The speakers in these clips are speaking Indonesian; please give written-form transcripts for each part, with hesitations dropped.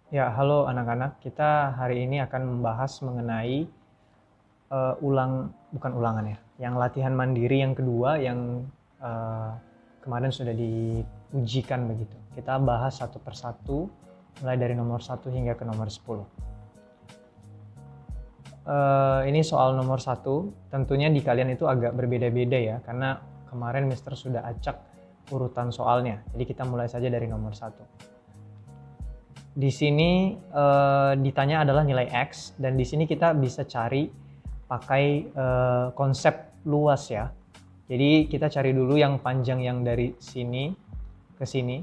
Ya, halo anak-anak. Kita hari ini akan membahas mengenai bukan ulangan ya, yang latihan mandiri yang kedua yang eh, kemarin sudah diujikan begitu. Kita bahas satu persatu, mulai dari nomor 1 hingga ke nomor 10. Ini soal nomor 1, tentunya di kalian itu agak berbeda-beda ya, karena kemarin Mister sudah acak urutan soalnya. Jadi kita mulai saja dari nomor 1. Di sini ditanya adalah nilai X, dan di sini kita bisa cari pakai konsep luas ya. Jadi kita cari dulu yang panjang yang dari sini ke sini.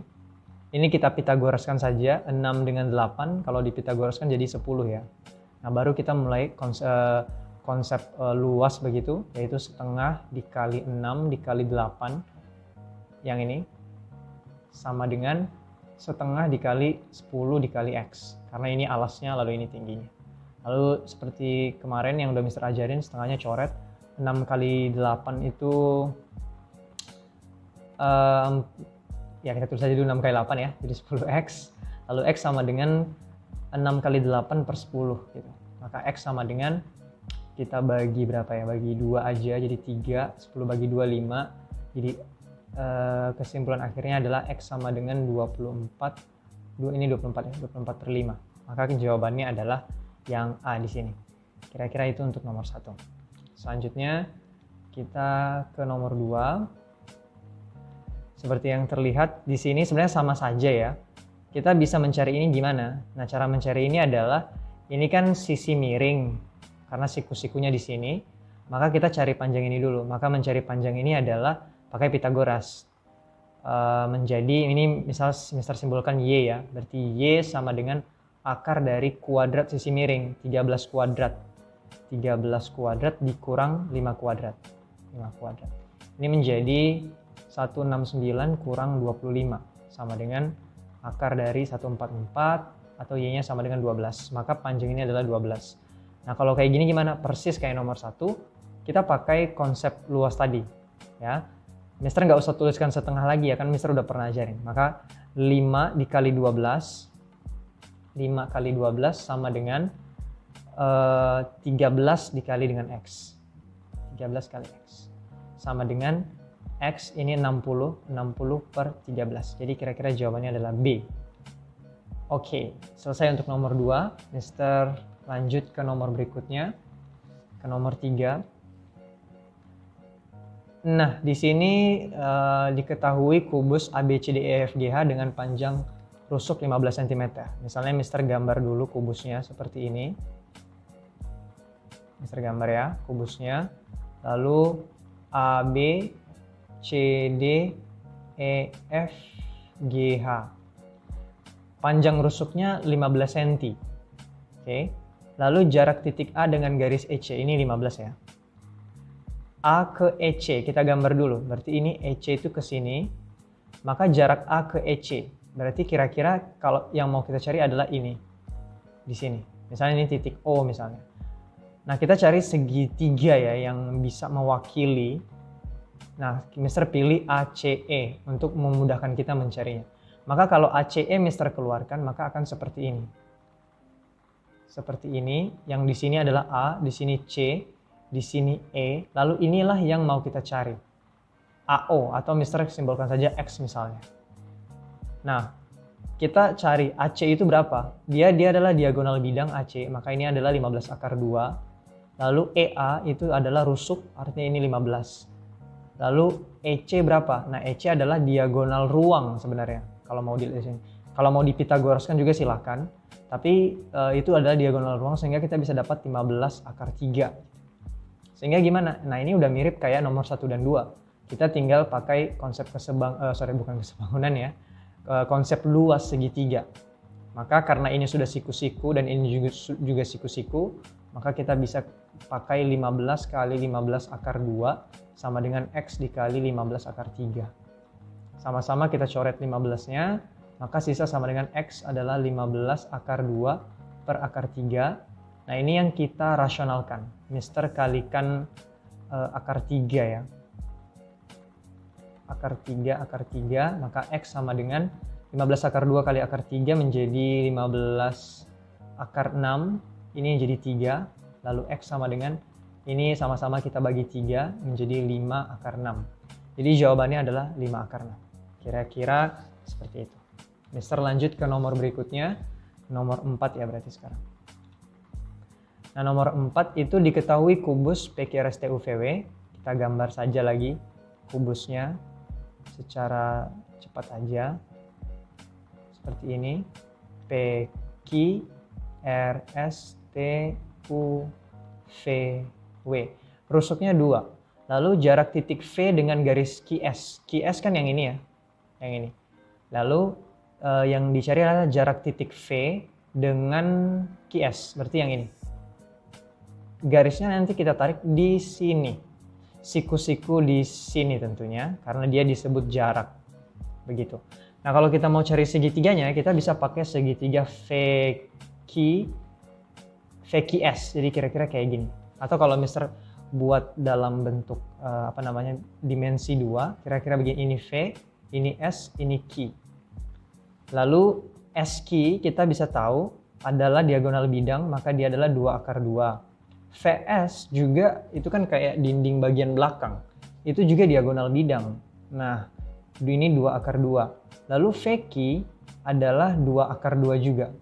Ini kita Pitagoraskan saja, 6 dengan 8, kalau dipitagoraskan jadi 10 ya. Nah baru kita mulai konsep luas begitu, yaitu setengah dikali 6 dikali 8, yang ini, sama dengan setengah dikali 10 dikali X, karena ini alasnya lalu ini tingginya. Lalu seperti kemarin yang udah Mister ajarin, setengahnya coret. 6 kali 8 itu ya kita tulis aja dulu 6 kali 8 ya, jadi 10X. Lalu X sama dengan 6 kali 8 per 10 gitu. Maka X sama dengan, kita bagi berapa ya, bagi 2 aja jadi 3, 10 bagi 2 5. Jadi kesimpulan akhirnya adalah X sama dengan 24, ini 24 ya, 24 per 5. Maka jawabannya adalah yang A di sini. Kira-kira itu untuk nomor 1. Selanjutnya kita ke nomor 2. Seperti yang terlihat di sini sebenarnya sama saja ya. Kita bisa mencari ini gimana? Nah, cara mencari ini adalah, ini kan sisi miring karena siku-sikunya di sini. Maka kita cari panjang ini dulu. Maka mencari panjang ini adalah pakai Pitagoras. Menjadi ini misal Mister simbolkan Y ya. Berarti Y sama dengan akar dari kuadrat sisi miring, 13 kuadrat. 13 kuadrat dikurang 5 kuadrat. 5 kuadrat. Ini menjadi 169 kurang 25, sama dengan akar dari 144, atau Y-nya sama dengan 12. Maka panjang ini adalah 12. Nah, kalau kayak gini gimana? Persis kayak nomor 1, kita pakai konsep luas tadi. Ya, Mister nggak usah tuliskan setengah lagi ya, kan Mister udah pernah ajarin. Maka 5 dikali 12, 5 kali 12 sama dengan 13 dikali dengan X. 13 kali X. Sama dengan X ini 60 per 13. Jadi kira-kira jawabannya adalah B. Oke, selesai untuk nomor 2. Mister lanjut ke nomor berikutnya, ke nomor 3. Nah, di sini diketahui kubus ABCDEFGH dengan panjang rusuk 15 cm. Misalnya Mister gambar dulu kubusnya seperti ini. Mister gambar ya kubusnya. Lalu AB, CD, EF, GH. Panjang rusuknya 15 cm. Oke. Lalu jarak titik A dengan garis EC ini 15 ya. A ke EC kita gambar dulu. Berarti ini EC itu ke sini. Maka jarak A ke EC. Berarti kira-kira kalau yang mau kita cari adalah ini. Di sini. Misalnya ini titik O misalnya. Nah, kita cari segitiga ya yang bisa mewakili. Nah, Mister pilih ACE untuk memudahkan kita mencarinya. Maka kalau ACE Mister keluarkan, maka akan seperti ini. Seperti ini, yang di sini adalah A, di sini C, di sini E, lalu inilah yang mau kita cari. AO, atau Mister simbolkan saja X misalnya. Nah, kita cari AC itu berapa? Dia adalah diagonal bidang AC, maka ini adalah 15 akar 2. Lalu EA itu adalah rusuk, artinya ini 15. Lalu EC berapa? Nah, EC adalah diagonal ruang sebenarnya. Kalau mau dilihat di sini. Kalau mau dipitagoraskan juga silakan. Tapi itu adalah diagonal ruang sehingga kita bisa dapat 15 akar 3. Sehingga gimana? Nah, ini udah mirip kayak nomor 1 dan 2. Kita tinggal pakai konsep bukan kesebangunan ya. Konsep luas segitiga. Maka karena ini sudah siku-siku dan ini juga siku-siku, maka kita bisa pakai 15 kali 15 akar 2 sama dengan X dikali 15 akar 3. Sama-sama kita coret 15-nya, maka sisa sama dengan X adalah 15 akar 2 per akar 3. Nah, ini yang kita rasionalkan. Mister kalikan akar 3 ya. Akar 3, maka X sama dengan 15 akar 2 kali akar 3 menjadi 15 akar 6. Ini jadi 3. Lalu X sama dengan ini sama-sama kita bagi 3 menjadi 5 akar 6. Jadi jawabannya adalah 5 akar 6. Kira-kira seperti itu. Mister lanjut ke nomor berikutnya. Nomor 4 ya berarti sekarang. Nah nomor 4 itu diketahui kubus PQRSTUVW. Kita gambar saja lagi kubusnya secara cepat aja. Seperti ini. PQRSTUVW. Rusuknya 2. Lalu jarak titik V dengan garis QS. QS kan yang ini ya. Yang ini. Lalu yang dicari adalah jarak titik V dengan QS. Berarti yang ini. Garisnya nanti kita tarik di sini. Siku-siku di sini tentunya. Karena dia disebut jarak. Begitu. Nah kalau kita mau cari segitiganya, kita bisa pakai segitiga VQS. Jadi kira-kira kayak gini. Atau kalau Mister buat dalam bentuk dimensi 2, kira-kira begini. Ini V, ini S, ini Q. Lalu SQ kita bisa tahu adalah diagonal bidang, maka dia adalah 2 akar 2. VS juga itu kan kayak dinding bagian belakang. Itu juga diagonal bidang. Nah, ini 2 akar 2. Lalu VQ adalah 2 akar 2 juga.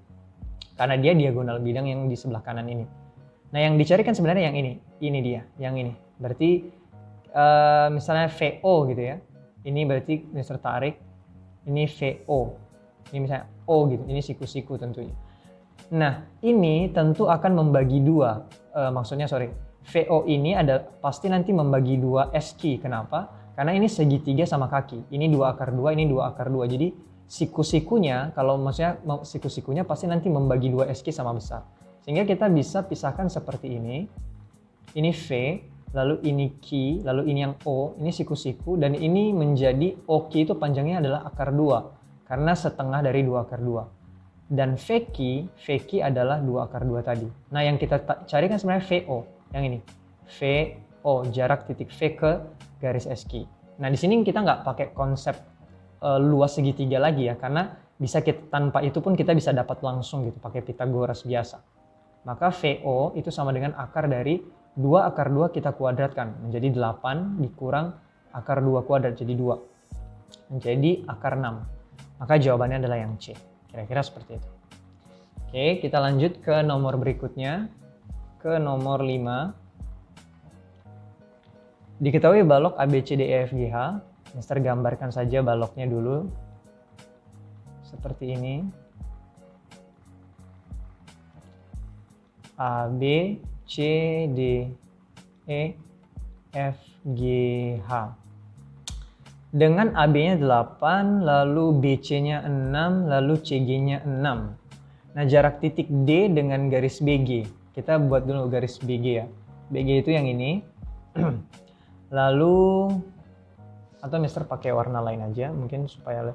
Karena dia diagonal bidang yang di sebelah kanan ini. Nah, yang dicari kan sebenarnya yang ini. Ini dia, yang ini. Berarti misalnya VO gitu ya. Ini berarti Mister tarik. Ini VO. Ini misalnya O gitu. Ini siku-siku tentunya. Nah, ini tentu akan membagi 2. VO ini pasti nanti membagi 2 SQ. Kenapa? Karena ini segitiga sama kaki. Ini 2 akar 2, ini 2 akar 2. Jadi siku-sikunya, kalau maksudnya siku-sikunya pasti nanti membagi 2 SQ sama besar. Sehingga kita bisa pisahkan seperti ini. Ini V, lalu ini Q, lalu ini yang O. Ini siku-siku, dan ini menjadi OQ itu panjangnya adalah akar 2. Karena setengah dari 2 akar 2. Dan VQ adalah 2 akar 2 tadi. Nah yang kita cari kan sebenarnya VO. Yang ini. VO, jarak titik V ke garis SQ. Nah di sini kita nggak pakai konsep luas segitiga lagi ya, karena bisa kita tanpa itu pun kita bisa dapat langsung gitu pakai Pythagoras biasa. Maka VO itu sama dengan akar dari 2 akar 2 kita kuadratkan menjadi 8 dikurang akar 2 kuadrat jadi 2. Menjadi akar 6. Maka jawabannya adalah yang C. Kira-kira seperti itu. Oke, kita lanjut ke nomor berikutnya. Ke nomor 5. Diketahui balok ABCDEFGH, Mister gambarkan saja baloknya dulu. Seperti ini. A, B, C, D, E, F, G, H. Dengan AB-nya 8, lalu BC-nya 6, lalu CG-nya 6. Nah, jarak titik D dengan garis BG. Kita buat dulu garis BG ya. BG itu yang ini. Lalu, atau Mister pakai warna lain aja mungkin supaya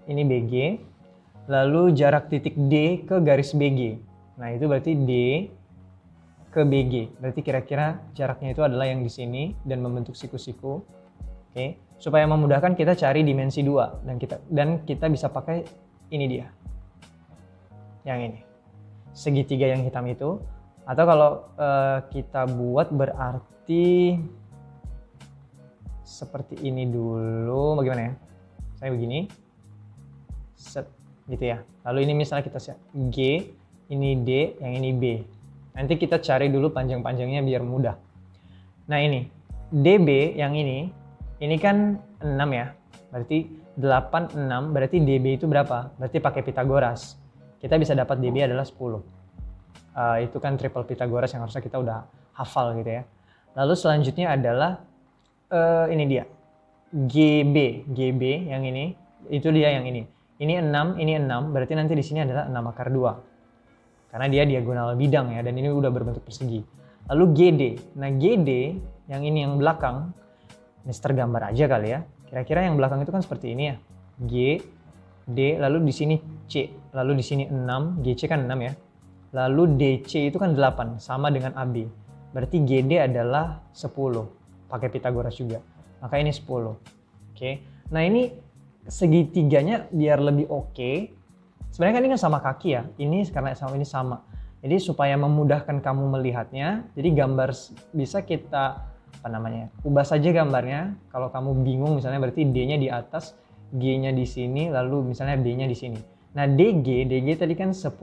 ini BG. Lalu jarak titik D ke garis BG. Nah itu berarti D ke BG. Berarti kira-kira jaraknya itu adalah yang di sini dan membentuk siku-siku. Oke. Supaya memudahkan kita cari dimensi 2 dan kita bisa pakai ini dia. Yang ini. Segitiga yang hitam itu. Atau kalau kita buat berarti seperti ini dulu, bagaimana ya? Saya begini, set, gitu ya. Lalu ini misalnya kita G, ini D, yang ini B. Nanti kita cari dulu panjang-panjangnya biar mudah. Nah ini, DB yang ini kan 6 ya. Berarti 8, 6, berarti DB itu berapa? Berarti pakai Pythagoras. Kita bisa dapat DB adalah 10. Itu kan triple Pythagoras yang harusnya kita udah hafal gitu ya. Lalu selanjutnya adalah ini dia. GB yang ini, itu dia yang ini. Ini 6, berarti nanti di sini adalah 6 akar 2. Karena dia diagonal bidang ya, dan ini udah berbentuk persegi. Lalu GD. Nah GD, yang ini yang belakang, Mister gambar aja kali ya. Kira-kira yang belakang itu kan seperti ini ya. G, D, lalu di sini C, lalu di sini 6, GC kan 6 ya. Lalu DC itu kan 8, sama dengan AB. Berarti GD adalah 10, pakai Pythagoras juga. Maka ini 10. Oke. Nah ini segitiganya biar lebih oke. Sebenarnya kan ini kan sama kaki ya. Ini karena sama ini sama. Jadi supaya memudahkan kamu melihatnya, jadi gambar bisa kita ubah saja gambarnya. Kalau kamu bingung misalnya berarti D-nya di atas, G-nya di sini, lalu misalnya D-nya di sini. Nah, DG tadi kan 10.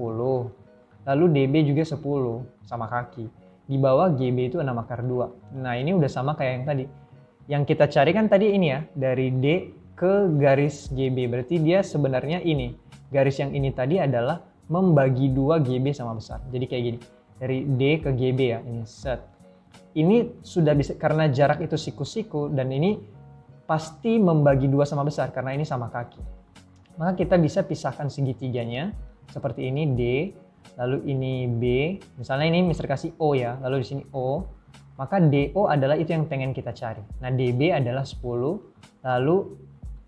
Lalu DB juga 10 sama kaki. Di bawah GB itu 6/2. Nah, ini udah sama kayak yang tadi. Yang kita cari kan tadi ini ya, dari D ke garis GB. Berarti dia sebenarnya ini. Garis yang ini tadi adalah membagi 2 GB sama besar. Jadi kayak gini. Dari D ke GB ya, ini set. Ini sudah bisa karena jarak itu siku-siku dan ini pasti membagi 2 sama besar karena ini sama kaki. Maka kita bisa pisahkan segitiganya seperti ini D, lalu ini B. Misalnya ini Mister kasih O ya, lalu di sini O. Maka DO adalah itu yang pengen kita cari. Nah, DB adalah 10, lalu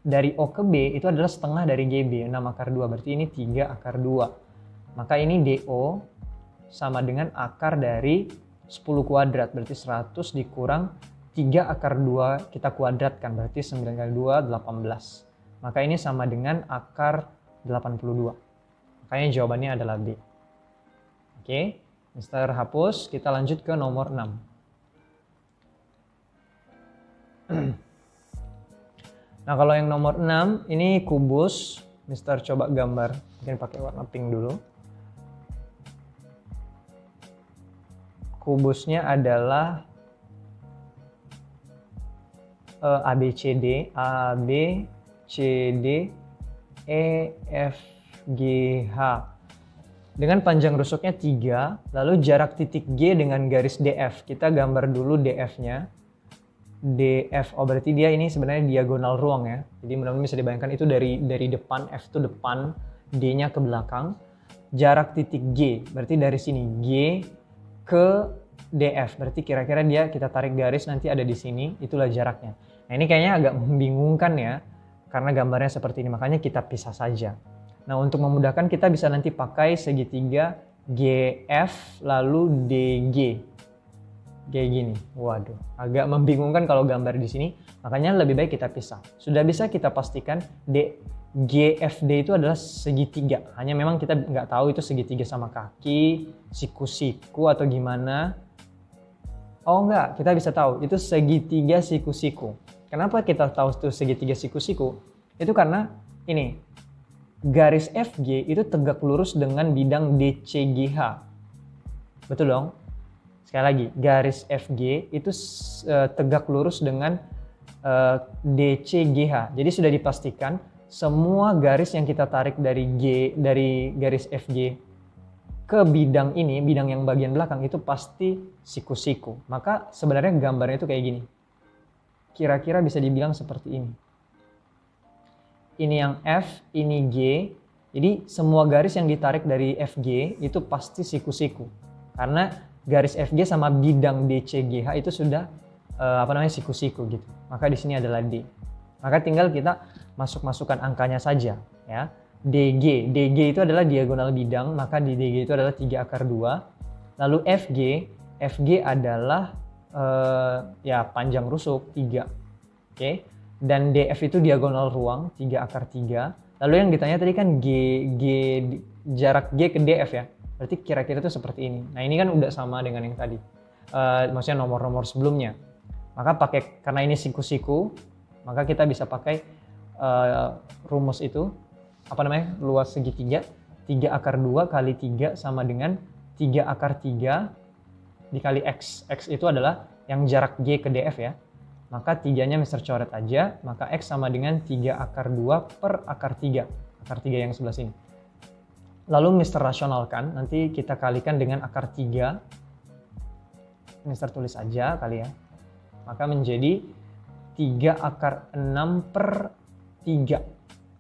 dari O ke B itu adalah setengah dari GB, 6/2, berarti ini 3/2. Maka ini DO sama dengan akar dari 10 kuadrat, berarti 100 dikurang 3/2 kita kuadratkan, berarti 9 kali 2, 18. Maka ini sama dengan akar 82. Makanya jawabannya adalah B. Oke, Mister hapus, kita lanjut ke nomor 6. Nah, kalau yang nomor 6 ini kubus. Mister coba gambar, mungkin pakai warna pink dulu. Kubusnya adalah ABCD, EFGH. Dengan panjang rusuknya 3, lalu jarak titik G dengan garis DF. Kita gambar dulu DF-nya. DF, oh berarti dia ini sebenarnya diagonal ruang ya. Jadi mudah-mudahan bisa dibayangkan itu dari depan, F itu depan, D-nya ke belakang. Jarak titik G, berarti dari sini G ke DF. Berarti kira-kira dia kita tarik garis nanti ada di sini, itulah jaraknya. Nah, ini kayaknya agak membingungkan ya, karena gambarnya seperti ini, makanya kita pisah saja. Nah, untuk memudahkan kita bisa nanti pakai segitiga GF lalu DG. Kayak gini. Waduh, agak membingungkan kalau gambar di sini. Makanya lebih baik kita pisah. Sudah bisa kita pastikan GFD itu adalah segitiga. Hanya memang kita nggak tahu itu segitiga sama kaki, siku-siku atau gimana. Oh enggak, kita bisa tahu itu segitiga siku-siku. Kenapa kita tahu itu segitiga siku-siku? Itu karena ini, garis FG itu tegak lurus dengan bidang DCGH. Betul dong? Sekali lagi, garis FG itu tegak lurus dengan DCGH. Jadi sudah dipastikan semua garis yang kita tarik dari garis FG ke bidang ini, bidang yang bagian belakang itu pasti siku-siku. Maka sebenarnya gambarnya itu kayak gini. Kira-kira bisa dibilang seperti ini. Ini yang F, ini G. Jadi semua garis yang ditarik dari FG itu pasti siku-siku. Karena garis FG sama bidang DCGH itu sudah siku-siku gitu. Maka di sini adalah D. Maka tinggal kita masukkan angkanya saja ya. DG itu adalah diagonal bidang, maka di DG itu adalah 3/2. Lalu FG adalah panjang rusuk 3. Oke. Dan DF itu diagonal ruang 3/3. Lalu yang ditanya tadi kan jarak G ke DF ya. Berarti kira-kira itu seperti ini. Nah, ini kan udah sama dengan yang tadi. Maksudnya nomor-nomor sebelumnya. Maka karena ini siku-siku, maka kita bisa pakai rumus itu. Luas segitiga. 3/2 kali 3 sama dengan 3/3 dikali X. X itu adalah yang jarak G ke DF ya. Maka 3-nya Mister coret aja. Maka X sama dengan 3/2 per akar 3. Akar 3 yang sebelah sini. Lalu Mister rasionalkan, nanti kita kalikan dengan akar 3. Mister tulis aja kali ya. Maka menjadi 3/6 per 3.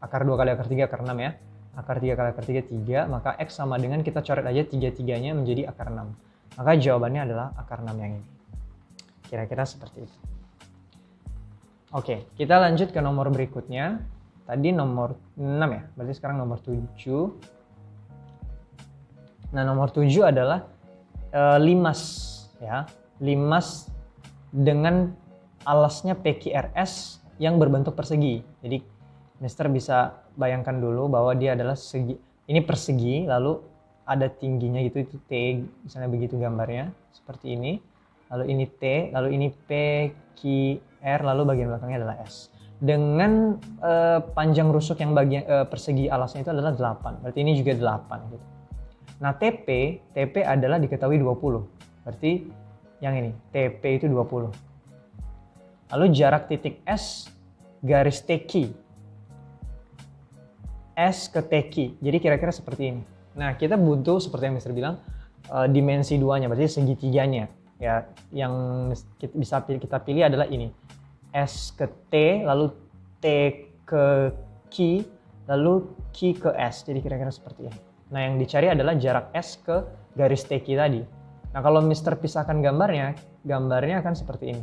Akar 2 kali akar 3 akar 6 ya. Akar 3 kali akar 3, 3. Maka X sama dengan kita coret aja 3-3-nya menjadi akar 6. Maka jawabannya adalah akar 6 yang ini. Kira-kira seperti itu. Oke, kita lanjut ke nomor berikutnya. Tadi nomor 6 ya, berarti sekarang nomor 7. Nah, nomor 7 adalah limas ya. Limas dengan alasnya PQRS yang berbentuk persegi. Jadi Mister bisa bayangkan dulu bahwa dia adalah segi, ini persegi, lalu ada tingginya gitu, itu T, misalnya begitu gambarnya, seperti ini. Lalu ini T, lalu ini P, Q, R, lalu bagian belakangnya adalah S. Dengan panjang rusuk yang bagian persegi alasnya itu adalah 8, berarti ini juga 8 gitu. Nah TP adalah diketahui 20, berarti yang ini, TP itu 20. Lalu jarak titik S garis TQ, S ke TQ, jadi kira-kira seperti ini. Nah kita butuh seperti yang Mister bilang, dimensi duanya, berarti segitiganya. Ya, yang bisa kita pilih adalah ini, S ke T, lalu T ke Q, lalu Q ke S, jadi kira-kira seperti ini. Nah yang dicari adalah jarak S ke garis TQ tadi. Nah kalau Mister pisahkan gambarnya akan seperti ini.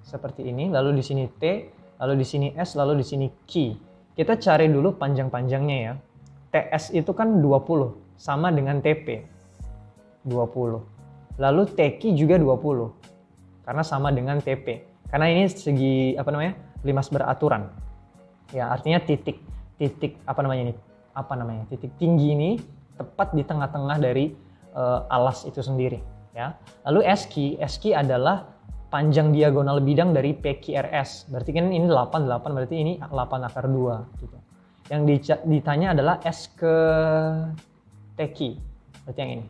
Seperti ini, lalu di sini T, lalu di sini S, lalu di sini Q. Kita cari dulu panjang-panjangnya ya. TS itu kan 20, sama dengan TP, 20. Lalu TQ juga 20, karena sama dengan TP. Karena ini segi, limas beraturan. Ya, artinya titik titik tinggi ini tepat di tengah-tengah dari alas itu sendiri. Ya. Lalu SQ adalah panjang diagonal bidang dari PQRS. Berarti kan ini 8, berarti ini 8 akar 2. Gitu. Yang ditanya adalah S ke TQ. Berarti yang ini.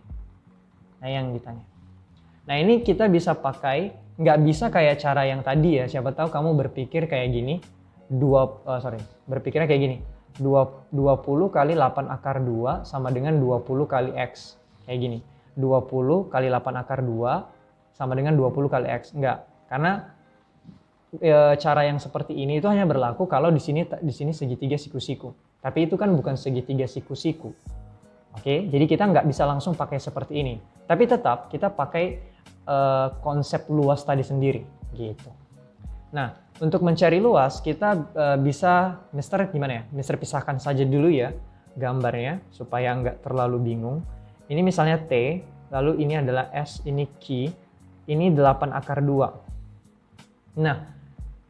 Nah yang ditanya. Nah ini kita bisa pakai, nggak bisa kayak cara yang tadi ya. Siapa tahu kamu berpikir kayak gini. Berpikirnya kayak gini. 20 kali 8 akar 2 sama dengan 20 kali X. Kayak gini. 20 kali 8 akar 2 sama dengan 20 kali X. Enggak. Karena cara yang seperti ini itu hanya berlaku kalau di sini segitiga siku-siku. Tapi itu kan bukan segitiga siku-siku. Oke, jadi kita nggak bisa langsung pakai seperti ini. Tapi tetap kita pakai konsep luas tadi sendiri, gitu. Nah, untuk mencari luas kita bisa, Mister gimana ya? Mister pisahkan saja dulu ya gambarnya supaya nggak terlalu bingung. Ini misalnya T, lalu ini adalah S, ini Q, ini 8 akar 2. Nah,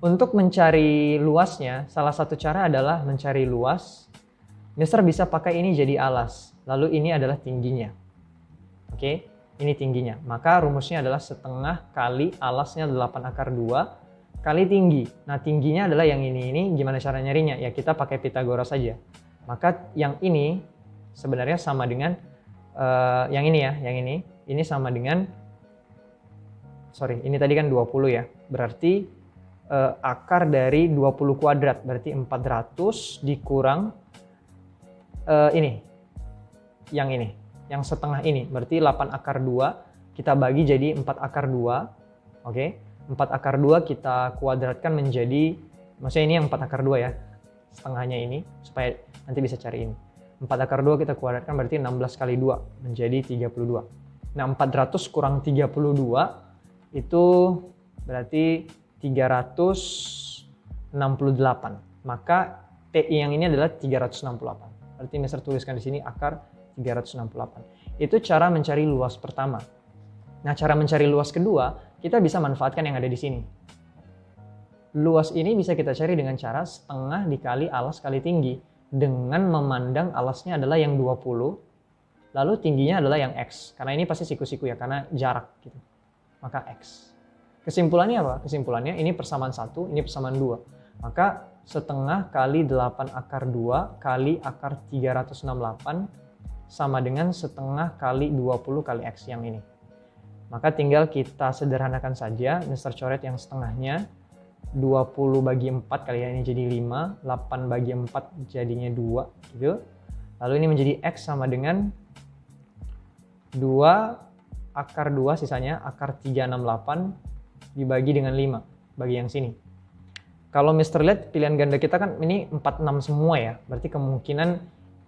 untuk mencari luasnya, salah satu cara adalah mencari luas. Mister bisa pakai ini jadi alas, lalu ini adalah tingginya. Oke, ini tingginya. Maka rumusnya adalah setengah kali alasnya 8 akar 2 kali tinggi. Nah, tingginya adalah yang ini gimana cara nyarinya? Ya kita pakai Pitagoras saja. Maka yang ini sebenarnya sama dengan yang ini ya, yang ini sama dengan, ini tadi kan 20 ya. Berarti akar dari 20 kuadrat, berarti 400 dikurang yang setengah ini, berarti 8 akar 2 kita bagi jadi 4 akar 2. Oke, 4 akar 2 kita kuadratkan menjadi, maksudnya ini yang 4 akar 2 ya, setengahnya ini, supaya nanti bisa cari ini. 4 akar 2 kita kuadratkan berarti 16 kali 2 menjadi 32. Nah 400 kurang 32 itu berarti 368. Maka TI yang ini adalah 368. Berarti Mister tuliskan di sini akar 368. Itu cara mencari luas pertama. Nah, cara mencari luas kedua, kita bisa manfaatkan yang ada di sini. Luas ini bisa kita cari dengan cara setengah dikali alas kali tinggi. Dengan memandang alasnya adalah yang 20, lalu tingginya adalah yang X. Karena ini pasti siku-siku ya, karena jarak gitu. Maka X. Kesimpulannya apa? Kesimpulannya ini persamaan 1, ini persamaan 2. Maka setengah kali 8 akar 2 kali akar 368 sama dengan setengah kali 20 kali X yang ini. Maka tinggal kita sederhanakan saja, Mister coret yang setengahnya. 20 bagi 4 kali ini jadi 5, 8 bagi 4 jadinya 2 gitu. Lalu ini menjadi X sama dengan 2 akar 2 sisanya akar 368 dibagi dengan 5 bagi yang sini. Kalau Mister lihat pilihan ganda kita kan ini 46 semua ya. Berarti kemungkinan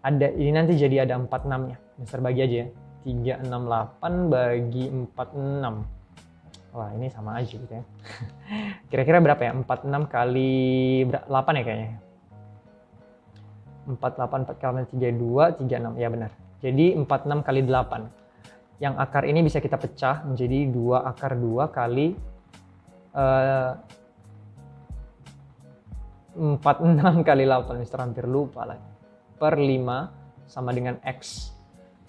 ada ini nanti jadi ada 46-nya. Mister bagi aja ya. 368 bagi 46. Wah, ini sama aja gitu ya. Kira-kira berapa ya? 46 kali 8 ya kayaknya. 48 kali 32, 36. Ya benar. Jadi 46 kali 8. Yang akar ini bisa kita pecah menjadi 2 akar 2 kali 46 kali 8, Mister hampir lupa lagi. Per 5 sama dengan X.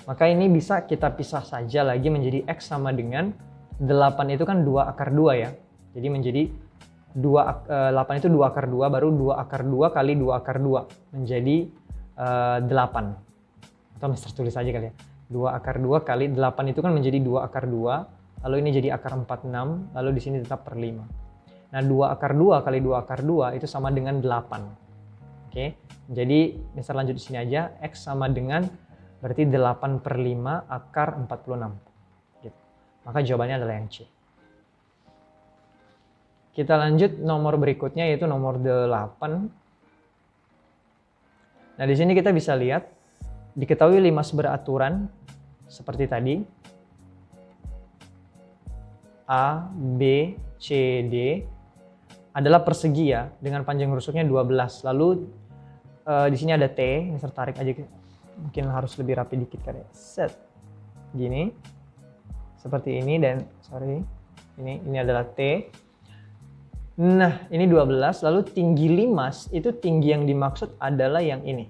Maka ini bisa kita pisah saja lagi menjadi X sama dengan 8 itu kan 2 akar 2 ya. Jadi menjadi 8 itu 2 akar 2, baru 2 akar 2 kali 2 akar 2. Menjadi 8. Atau Mister tulis aja kali ya. 2 akar 2 kali 8 itu kan menjadi 2 akar 2. Lalu ini jadi akar 46. Lalu di sini tetap per 5. Nah 2 akar 2 kali 2 akar 2 itu sama dengan 8. Oke. Jadi Mister lanjut di sini aja. X sama dengan berarti 8 per 5 akar 46. Gitu. Maka jawabannya adalah yang C. Kita lanjut nomor berikutnya yaitu nomor 8. Nah di sini kita bisa lihat diketahui 5 beraturan seperti tadi. A, B, C, D adalah persegi ya dengan panjang rusuknya 12. Lalu di sini ada T, Mister tarik aja. Mungkin harus lebih rapi dikit kali ya. Set. Gini. Seperti ini dan ini adalah T. Nah, ini 12. Lalu tinggi limas itu tinggi yang dimaksud adalah yang ini.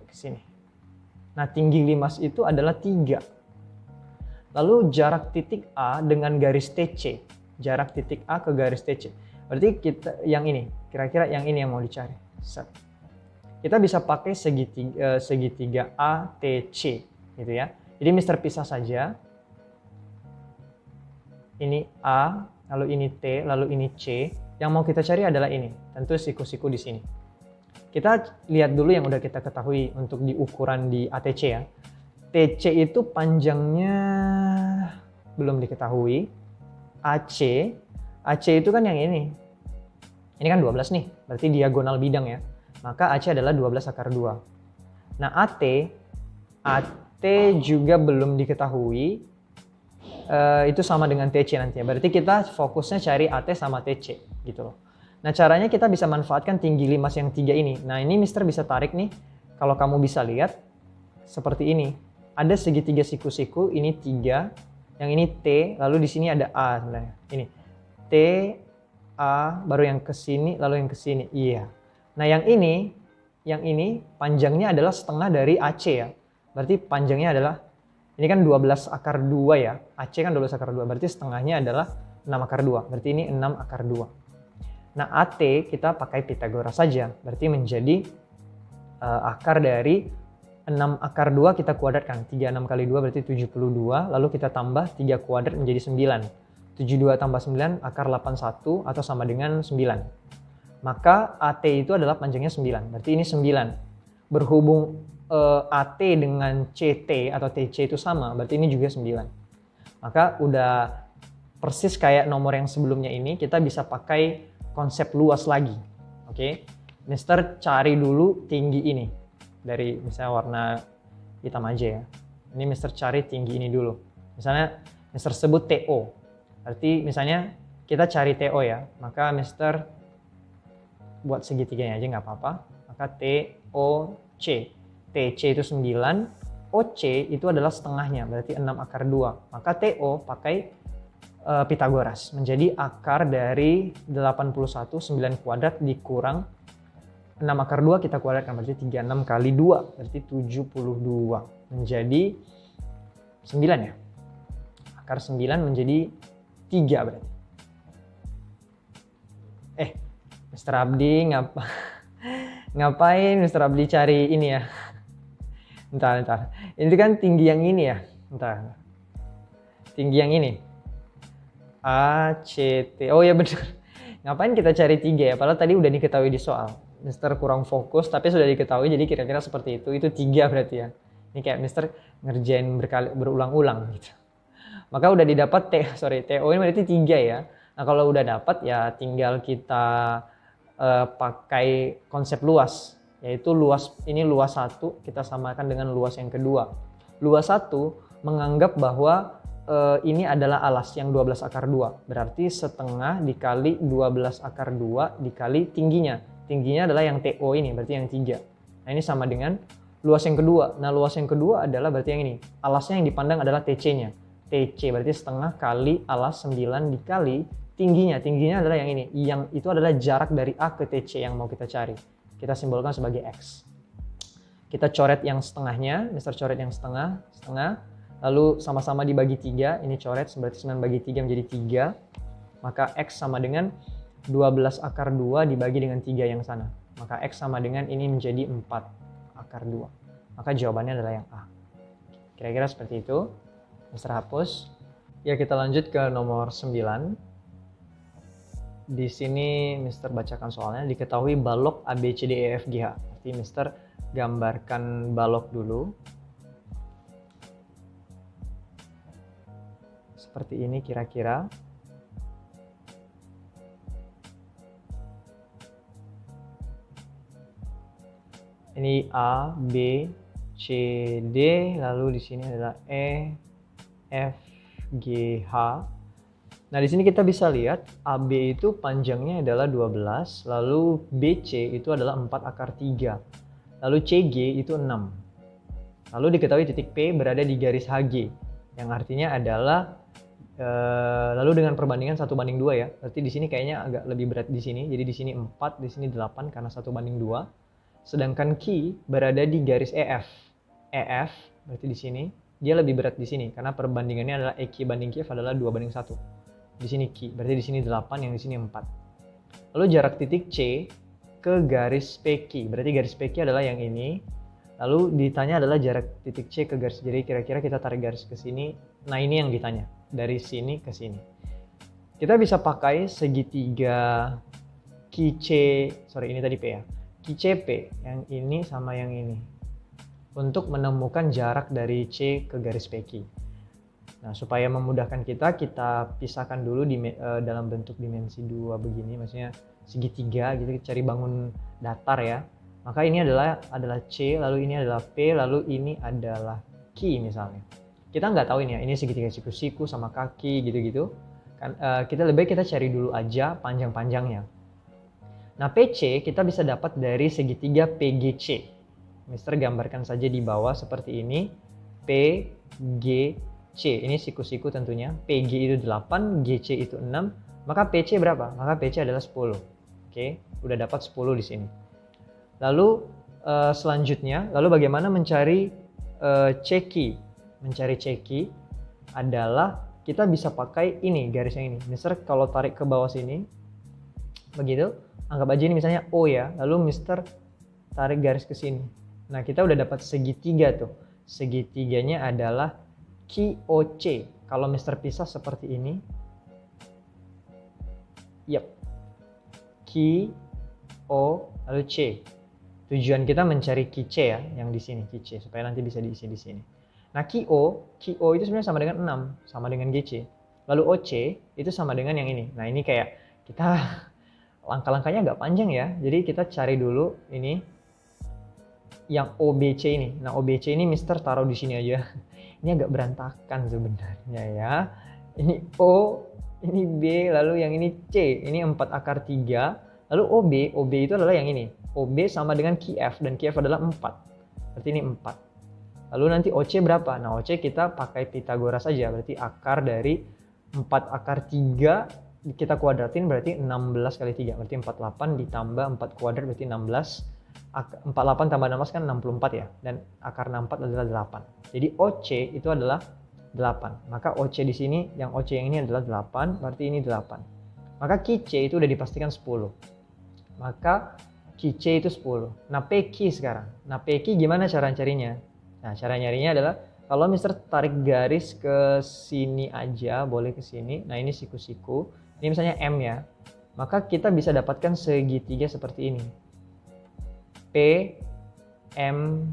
Ke sini. Nah, tinggi limas itu adalah 3. Lalu jarak titik A dengan garis TC. Jarak titik A ke garis TC. Berarti kita yang ini. Kira-kira yang ini yang mau dicari. Set. Kita bisa pakai segitiga ATC gitu ya. Jadi Mister pisah saja. Ini A, lalu ini T, lalu ini C. Yang mau kita cari adalah ini. Tentu siku-siku di sini. Kita lihat dulu yang udah kita ketahui untuk di ukuran di ATC ya. TC itu panjangnya belum diketahui. AC itu kan yang ini. Ini kan 12 nih, berarti diagonal bidang ya. Maka AC adalah 12 akar 2. Nah AT juga belum diketahui. Itu sama dengan TC nantinya. Berarti kita fokusnya cari AT sama TC gitu loh. Nah caranya kita bisa manfaatkan tinggi limas yang 3 ini. Nah ini Mister bisa tarik nih. Kalau kamu bisa lihat seperti ini. Ada segitiga siku-siku, ini 3. Yang ini T, lalu di sini ada A sebenarnya. Ini T, A, baru yang ke sini, lalu yang ke sini. Iya. Nah yang ini panjangnya adalah setengah dari AC ya. Berarti panjangnya adalah, ini kan 12 akar 2 ya. AC kan 12 akar 2, berarti setengahnya adalah 6 akar 2. Berarti ini 6 akar 2. Nah AT kita pakai Pitagoras saja. Berarti menjadi akar dari 6 akar 2 kita kuadratkan. 36 kali 2 berarti 72. Lalu kita tambah 3 kuadrat menjadi 9. 72 tambah 9 akar 81 atau sama dengan 9. Maka AT itu adalah panjangnya 9. Berarti ini 9. Berhubung AT dengan CT atau TC itu sama, berarti ini juga 9. Maka udah persis kayak nomor yang sebelumnya ini, kita bisa pakai konsep luas lagi. Oke. Mister cari dulu tinggi ini. Dari misalnya warna hitam aja ya. Ini Mister cari tinggi ini dulu. Misalnya Mister sebut TO. Berarti misalnya kita cari TO ya. Maka Mister buat segitiganya aja nggak apa-apa. Maka TOC. TC itu 9. OC itu adalah setengahnya. Berarti 6 akar 2. Maka TO pakai Pitagoras. Menjadi akar dari 81, 9 kuadrat dikurang 6 akar 2 kita kuadratkan. Berarti 36 kali 2. Berarti 72. Menjadi 9 ya. Akar 9 menjadi 3 berarti. Mr. Abdi ngapain Mr. Abdi cari ini ya? Bentar. Ini kan tinggi yang ini ya. Bentar. Tinggi yang ini. ACT. Oh ya benar. Ngapain kita cari 3 ya? Padahal tadi udah diketahui di soal. Mister kurang fokus tapi sudah diketahui, jadi kira-kira seperti itu. Itu 3 berarti ya. Ini kayak Mister ngerjain berulang-ulang gitu. Maka udah didapat TO ini berarti 3 ya. Nah kalau udah dapat ya tinggal kita pakai konsep luas, yaitu luas 1 kita samakan dengan luas yang kedua. Luas 1 menganggap bahwa ini adalah alas yang 12 akar 2, berarti setengah dikali 12 akar 2 dikali tingginya. Tingginya adalah yang TO ini, berarti yang 3. Nah ini sama dengan luas yang kedua. Nah luas yang kedua adalah berarti yang ini, alasnya yang dipandang adalah TC-nya. TC berarti setengah kali alas 9 dikali tingginya adalah yang ini. Yang itu adalah jarak dari A ke TC yang mau kita cari. Kita simbolkan sebagai X. Kita coret yang setengahnya, Mister coret yang setengah, lalu sama-sama dibagi 3, ini coret, berarti 9 bagi 3 menjadi 3, maka X sama dengan 12 akar 2 dibagi dengan 3 yang sana. Maka X sama dengan ini menjadi 4 akar 2. Maka jawabannya adalah yang A. Kira-kira seperti itu. Mister hapus. Ya, kita lanjut ke nomor 9. Di sini Mister bacakan soalnya. Diketahui balok A, B, C, D, E, F, G, H. Berarti Mister gambarkan balok dulu. Seperti ini kira-kira. Ini A, B, C, D, lalu di sini adalah E, F, G, H. Nah, di sini kita bisa lihat AB itu panjangnya adalah 12, lalu BC itu adalah 4 akar 3, lalu CG itu 6. Lalu diketahui titik P berada di garis HG, yang artinya adalah lalu dengan perbandingan 1:2 ya. Berarti di sini kayaknya agak lebih berat di sini. Jadi di sini 4, di sini 8 karena 1:2. Sedangkan Q berada di garis EF. EF berarti di sini dia lebih berat di sini karena perbandingannya adalah EQ banding QF adalah 2:1. Di sini Q, berarti di sini 8, yang di sini 4. Lalu jarak titik C ke garis PQ, berarti garis PQ adalah yang ini. Lalu ditanya adalah jarak titik C ke garis, jadi kira-kira kita tarik garis ke sini. Nah, ini yang ditanya, dari sini ke sini. Kita bisa pakai segitiga ini tadi P ya. QCP, yang ini sama yang ini. Untuk menemukan jarak dari C ke garis PQ. Nah, supaya memudahkan kita pisahkan dulu dalam bentuk dimensi 2 begini, maksudnya segitiga gitu, cari bangun datar ya. Maka ini adalah C, lalu ini adalah P, lalu ini adalah Q misalnya. Kita nggak tahu ini ya, ini segitiga siku-siku sama kaki gitu-gitu. Kan, kita lebih baik kita cari dulu aja panjang-panjangnya. Nah, PC kita bisa dapat dari segitiga PGC. Mister gambarkan saja di bawah seperti ini. PGC. Ini siku-siku tentunya. PG itu 8, GC itu 6. Maka PC berapa? Maka PC adalah 10. Oke, udah dapat 10 di sini. Lalu selanjutnya, lalu bagaimana mencari CQ? Mencari CQ adalah kita bisa pakai ini, garis yang ini. Mister kalau tarik ke bawah sini, begitu, anggap aja ini misalnya O ya, lalu Mister tarik garis ke sini. Nah, kita udah dapat segitiga tuh. Segitiganya adalah QOC. Kalau Mister pisah seperti ini. Yap. Q, O, lalu C. Tujuan kita mencari QC ya, yang di sini QC, supaya nanti bisa diisi di sini. Nah, QO itu sebenarnya sama dengan 6, sama dengan GC. Lalu OC itu sama dengan yang ini. Nah, ini kayak kita langkah-langkahnya agak panjang ya. Jadi kita cari dulu ini yang OBC ini. Nah, OBC ini Mister taruh di sini aja. Ini agak berantakan sebenarnya ya. Ini O, ini B, lalu yang ini C. Ini 4 akar 3. Lalu OB itu adalah yang ini. OB sama dengan QF, dan QF adalah 4. Berarti ini 4. Lalu nanti OC berapa? Nah, OC kita pakai Pitagoras saja. Berarti akar dari 4 akar 3 kita kuadratin berarti 16 kali 3. Berarti 48 ditambah 4 kuadrat berarti 16. 48 tambah 16 kan 64 ya. Dan akar 64 adalah 8. Jadi OC itu adalah 8. Maka OC di sini, yang OC yang ini adalah 8. Berarti ini 8. Maka QC itu udah dipastikan 10. Maka QC itu 10. Nah, PQ sekarang. Nah, PQ gimana cara carinya? Nah, cara nyarinya adalah kalau Mister tarik garis ke sini aja, boleh ke sini. Nah, ini siku-siku. Ini misalnya M ya. Maka kita bisa dapatkan segitiga seperti ini. P, M,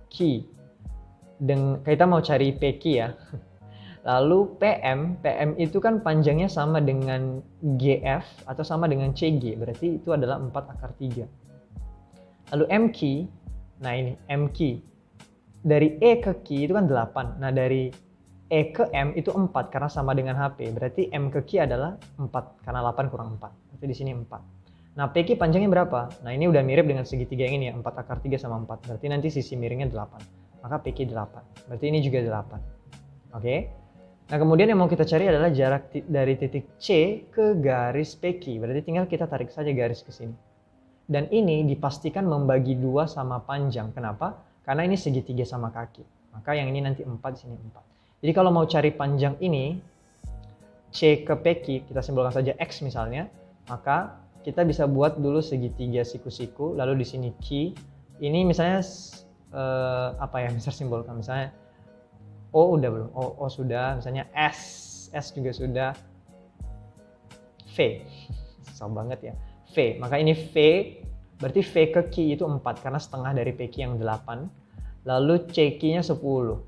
Q. Dan kita mau cari PQ ya. Lalu PM itu kan panjangnya sama dengan GF atau sama dengan CG. Berarti itu adalah 4 akar 3. Lalu MQ, nah ini MQ. Dari E ke Q itu kan 8. Nah, dari E ke M itu 4 karena sama dengan HP. Berarti M ke Q adalah 4 karena 8 kurang 4. Berarti di sini 4. Nah, PQ panjangnya berapa? Nah, ini udah mirip dengan segitiga yang ini ya, 4 akar 3 sama 4. Berarti nanti sisi miringnya 8. Maka PQ 8. Berarti ini juga 8. Oke. Nah, kemudian yang mau kita cari adalah jarak dari titik C ke garis PQ. Berarti tinggal kita tarik saja garis ke sini. Dan ini dipastikan membagi 2 sama panjang. Kenapa? Karena ini segitiga sama kaki. Maka yang ini nanti 4, di sini 4. Jadi kalau mau cari panjang ini, C ke PQ, kita simbolkan saja X misalnya. Maka kita bisa buat dulu segitiga siku-siku. Lalu di sini Q. Ini misalnya, apa ya, bisa simbolkan. Misalnya O udah belum? O sudah. Misalnya S juga sudah. V. Susah banget ya. V, maka ini V, berarti V ke Q itu 4, karena setengah dari PQ yang 8. Lalu CQ-nya 10,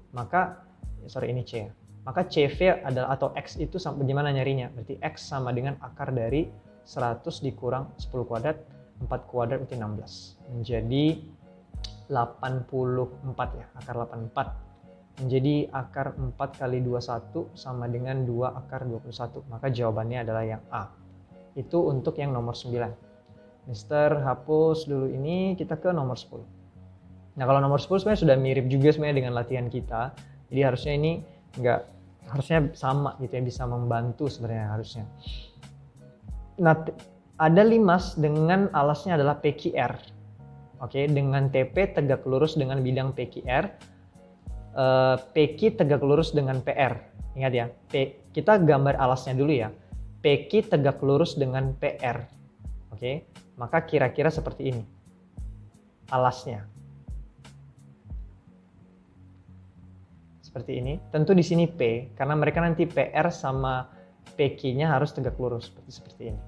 maka, ini C ya. Maka CV adalah, atau X itu gimana nyarinya? Berarti X sama dengan akar dari 100 dikurang 10 kuadrat, 4 kuadrat berarti 16. Menjadi 84 ya, akar 84. Menjadi akar 4 kali 21 sama dengan 2 akar 21. Maka jawabannya adalah yang A. Itu untuk yang nomor 9. Mister hapus dulu ini, kita ke nomor 10. Nah, kalau nomor 10 sebenarnya sudah mirip juga sebenarnya dengan latihan kita. Jadi harusnya ini harusnya sama gitu ya, bisa membantu sebenarnya harusnya. Nah, ada limas dengan alasnya adalah PQR. Oke, dengan TP tegak lurus dengan bidang PQR. PQ tegak lurus dengan PR. Ingat ya, kita gambar alasnya dulu ya. PQ tegak lurus dengan PR. Oke, maka kira-kira seperti ini alasnya. Seperti ini. Tentu di sini P, karena mereka nanti PR sama PQ-nya harus tegak lurus seperti ini.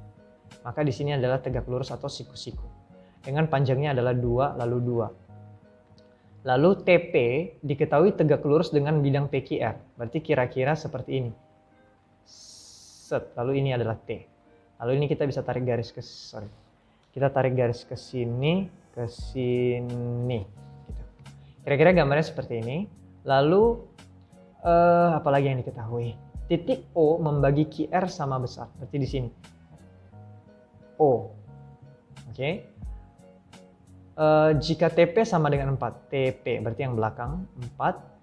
Maka di sini adalah tegak lurus atau siku-siku. Dengan panjangnya adalah 2 lalu 2. Lalu TP diketahui tegak lurus dengan bidang PQR. Berarti kira-kira seperti ini. Lalu ini adalah T. Lalu ini kita bisa tarik garis kita tarik garis ke sini, gitu. Kira-kira gambarnya seperti ini. Lalu apalagi yang diketahui? Titik O membagi QR sama besar. Berarti di sini O. Oke. Jika TP sama dengan 4, TP berarti yang belakang 4.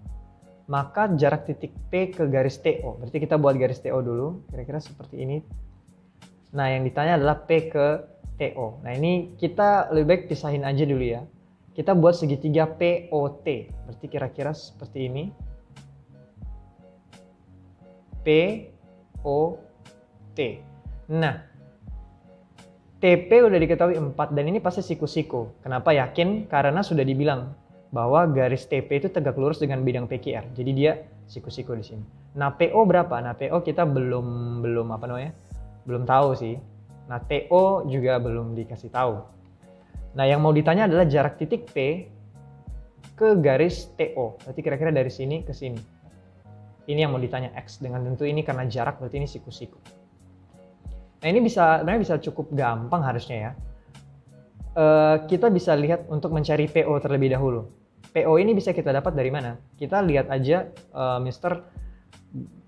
Maka jarak titik P ke garis TO. Berarti kita buat garis TO dulu. Kira-kira seperti ini. Nah, yang ditanya adalah P ke TO. Nah, ini kita lebih baik pisahin aja dulu ya. Kita buat segitiga POT. Berarti kira-kira seperti ini. POT. Nah, TP udah diketahui 4 dan ini pasti siku-siku. Kenapa yakin? Karena sudah dibilang bahwa garis TP itu tegak lurus dengan bidang PQR. Jadi dia siku-siku di sini. Nah, PO berapa? Nah, PO kita belum tahu sih. Nah, TO juga belum dikasih tahu. Nah, yang mau ditanya adalah jarak titik P ke garis TO. Berarti kira-kira dari sini ke sini. Ini yang mau ditanya X. Dengan tentu ini karena jarak berarti ini siku-siku. Nah, ini sebenarnya bisa cukup gampang harusnya ya. Kita bisa lihat untuk mencari PO terlebih dahulu. PO ini bisa kita dapat dari mana? Kita lihat aja, Mister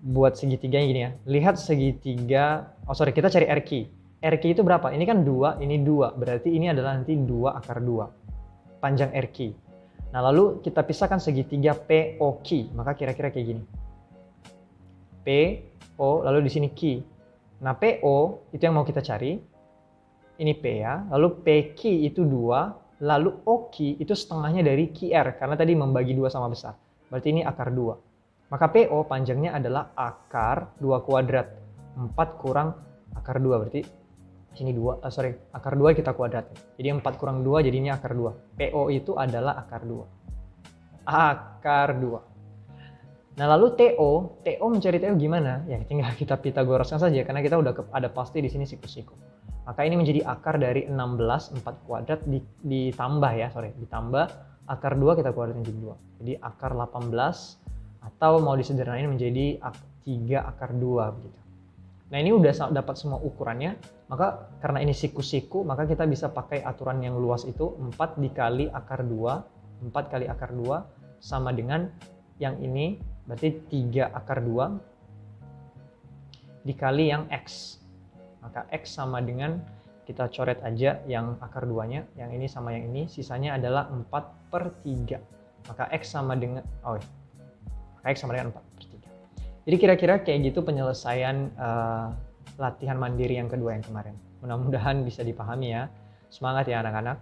buat segitiganya gini ya. Lihat segitiga, kita cari RQ. RQ itu berapa? Ini kan 2, ini 2. Berarti ini adalah nanti 2 akar 2. Panjang RQ. Nah, lalu kita pisahkan segitiga POQ. Maka kira-kira kayak gini. PO, lalu di sini Q. Nah, PO itu yang mau kita cari. Ini P ya. Lalu PQ itu 2. Lalu OQ itu setengahnya dari QR. Karena tadi membagi 2 sama besar. Berarti ini akar 2. Maka PO panjangnya adalah akar 2 kuadrat. 4 kurang akar 2. Berarti sini 2. Akar 2 kita kuadrat. Jadi 4 kurang 2 jadinya akar 2. PO itu adalah akar 2. Akar 2. Nah, lalu TO mencari TO gimana? Ya tinggal kita Pitagoraskan saja karena kita udah ada pasti di sini siku-siku. Maka ini menjadi akar dari 16 4 kuadrat ditambah akar 2 kita kuadratin jadi 2. Jadi akar 18 atau mau disederhanain menjadi 3 akar 2 begitu. Nah, ini udah dapat semua ukurannya. Maka karena ini siku-siku, maka kita bisa pakai aturan yang luas itu 4 dikali akar 2. 4 kali akar 2 sama dengan yang ini berarti 3 akar 2 dikali yang X. Maka X sama dengan, kita coret aja yang akar 2-nya, yang ini sama yang ini, sisanya adalah 4/3. Maka X sama dengan, X sama dengan 4/3. Jadi kira-kira kayak gitu penyelesaian latihan mandiri yang kedua yang kemarin. Mudah-mudahan bisa dipahami ya. Semangat ya anak-anak.